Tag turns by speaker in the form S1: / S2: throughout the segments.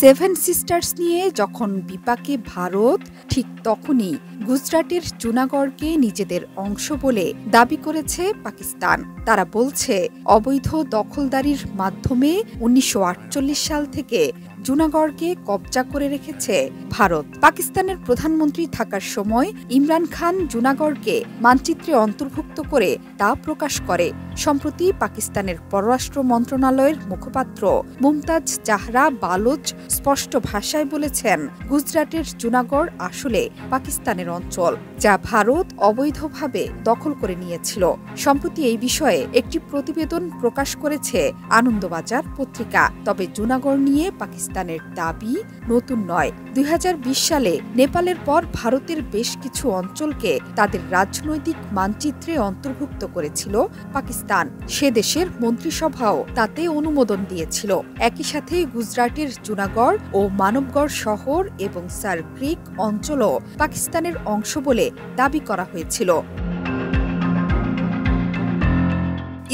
S1: Seven sisters নিয়ে যখন বিপাকে ভারত, ঠিক তখনই গুজরাটের জুনাগড়কে নিজেদের অংশ বলে দাবি করেছে পাকিস্তান। তারা বলছে, অবৈধ দখলদারির মাধ্যমে ১৯৪৮ সাল থেকে জুনাগড়কে কবজা করে রেখেছে ভারত। পাকিস্তানের প্রধানমন্ত্রী থাকার সময় ইমরান খান জুনাগড়কে মানচিত্রে অন্তর্ভুক্ত করে তা প্রকাশ করে। সম্প্রতি পাকিস্তানের পররাষ্ট্র মন্ত্রণালয়ের মুখপাত্র মুমতাজ জাহরা বালোচ স্পষ্ট ভাষায় বলেছেন, গুজরাটের জুনাগড় আসলে পাকিস্তানের অঞ্চল, যা ভারত অবৈধভাবে দখল করে নিয়েছিল। সম্প্রতি এই বিষয়ে একটি প্রতিবেদন প্রকাশ করেছে আনন্দবাজার পত্রিকা। তবে জুনাগড় নিয়ে পাকিস্তানের দাবি নতুন নয়। ২০২০ সালে নেপালের পর ভারতের বেশ কিছু অঞ্চলকে তাদের রাজনৈতিক মানচিত্রে অন্তর্ভুক্ত করেছিল পাকিস্তান। সে দেশের মন্ত্রিসভাও তাতে অনুমোদন দিয়েছিল। একই সাথে গুজরাটের জুনাগড় ও মানবগড় শহর এবং সার ক্রিক অঞ্চলও পাকিস্তানের অংশ বলে দাবি করা হয়েছিল।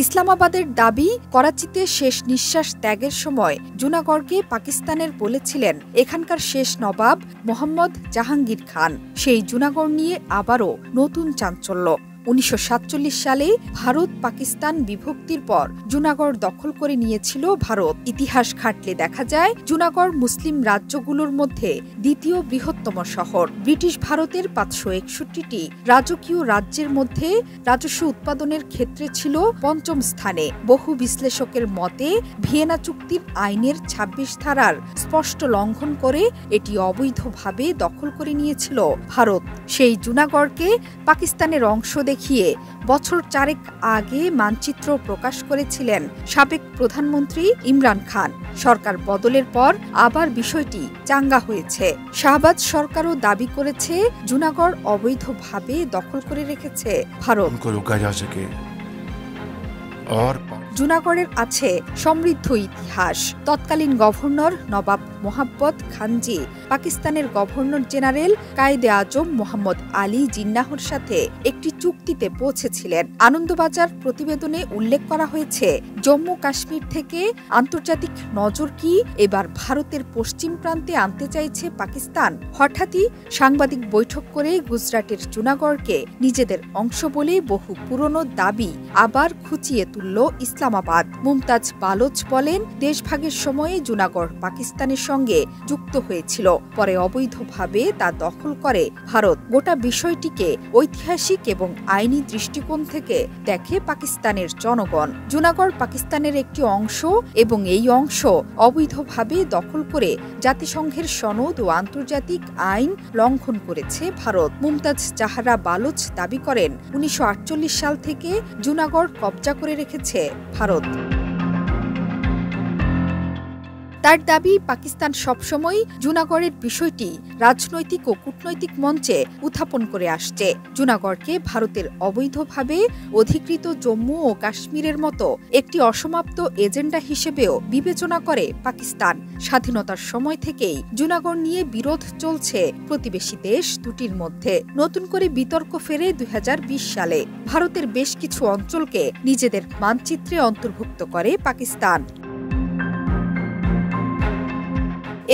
S1: ইসলামাবাদের দাবি, করাচিতে শেষ নিঃশ্বাস ত্যাগের সময় জুনাগড়কে পাকিস্তানের বলেছিলেন এখানকার শেষ নবাব মোহাম্মদ জাহাঙ্গীর খান। সেই জুনাগড় নিয়ে আবারও নতুন চাঞ্চল্য। ১৯৪৭ সালে ভারত পাকিস্তান বিভক্তির পর জুনাগড় দখল করে নিয়েছিল ভারত। ইতিহাস ঘাটলে দেখা যায়, জুনাগড় মুসলিম রাজ্যগুলোর মধ্যে দ্বিতীয় বৃহত্তম শহর। ব্রিটিশ ভারতের ৫৬১টি রাজকীয় রাজ্যের মধ্যে রাজস্ব উৎপাদনের ক্ষেত্রে ছিল পঞ্চম স্থানে। বহু বিশ্লেষকের মতে, ভিয়েনা চুক্তির আইনের ২৬ ধারার স্পষ্ট লঙ্ঘন করে এটি অবৈধভাবে দখল করে নিয়েছিল ভারত। সেই জুনাগড়কে পাকিস্তানের অংশ দেখিয়ে বছর ৪ আগে মানচিত্র প্রকাশ করেছিলেন সাবেক প্রধানমন্ত্রী ইমরান খান। সরকার বদলের পর আবার বিষয়টি চাঙ্গা হয়েছে। শাহবাজ সরকারও দাবি করেছে জুনাগড় অবৈধভাবে দখল করে রেখেছে ভারত। জুনাগড়ের আছে সমৃদ্ধ ইতিহাস। তৎকালীন গভর্নর নবাব মোহাম্মদ খানজি পাকিস্তানের গভর্নর জেনারেল কায়েদে আজম মোহাম্মদ আলী জিন্নাহর সাথে একটি চুক্তিতে পৌঁছেছিলেন। আনন্দবাজার প্রতিবেদনে উল্লেখ করা হয়েছে, জম্মু কাশ্মীর থেকে আন্তর্জাতিক নজর কি এবার ভারতের পশ্চিম প্রান্তে আনতে চাইছে পাকিস্তান। হঠাৎই সাংবাদিক বৈঠক করে গুজরাটের জুনাগড়কে নিজেদের অংশ বলে বহু পুরনো দাবি আবার খুঁচিয়ে তুলল ইসলামাবাদ। মুমতাজ বালোচ বলেন, দেশভাগের সময়ে জুনাগড় পাকিস্তানের সঙ্গে যুক্ত হয়েছিল, পরে অবৈধভাবে তা দখল করে ভারত। গোটা বিষয়টিকে ঐতিহাসিক এবং আইনি দৃষ্টিকোণ থেকে দেখে পাকিস্তানের জনগণ। জুনাগড় পাকিস্তানের একটি অংশ এবং এই অংশ অবৈধভাবে দখল করে জাতিসংঘের সনদ ও আন্তর্জাতিক আইন লঙ্ঘন করেছে ভারত। মুমতাজ জাহরা বালোচ দাবি করেন, ১৯৪৮ সাল থেকে জুনাগড় কবজা করে রেখেছে ভারত। তার দাবি, পাকিস্তান সবসময় জুনাগড়ের বিষয়টি রাজনৈতিক ও কূটনৈতিক মঞ্চে উত্থাপন করে আসছে। জুনাগড়কে ভারতের অবৈধভাবে অধিকৃত জম্মু ও কাশ্মীরের মতো একটি অসমাপ্ত এজেন্ডা হিসেবেও বিবেচনা করে পাকিস্তান। স্বাধীনতার সময় থেকেই জুনাগড় নিয়ে বিরোধ চলছে প্রতিবেশী দেশ দুটির মধ্যে। নতুন করে বিতর্ক ফেরে ২০২০ সালে ভারতের বেশ কিছু অঞ্চলকে নিজেদের মানচিত্রে অন্তর্ভুক্ত করে পাকিস্তান।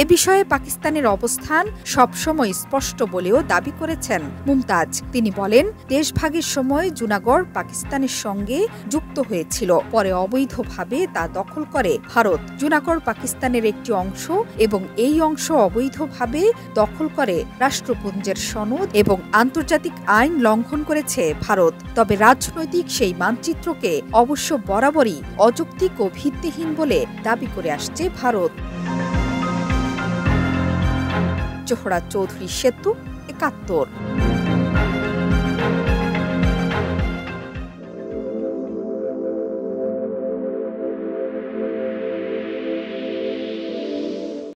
S1: এ বিষয়ে পাকিস্তানের অবস্থান সবসময় স্পষ্ট বলেও দাবি করেছেন মুমতাজ। তিনি বলেন, দেশভাগের সময় জুনাগড় পাকিস্তানের সঙ্গে যুক্ত হয়েছিল, পরে অবৈধভাবে তা দখল করে ভারত। জুনাগড় পাকিস্তানের একটি অংশ এবং এই অংশ অবৈধভাবে দখল করে রাষ্ট্রপুঞ্জের সনদ এবং আন্তর্জাতিক আইন লঙ্ঘন করেছে ভারত। তবে রাজনৈতিক সেই মানচিত্রকে অবশ্য বরাবরই অযৌক্তিক ও ভিত্তিহীন বলে দাবি করে আসছে ভারত। জোহরা চৌধুরী সেতু, ৭১।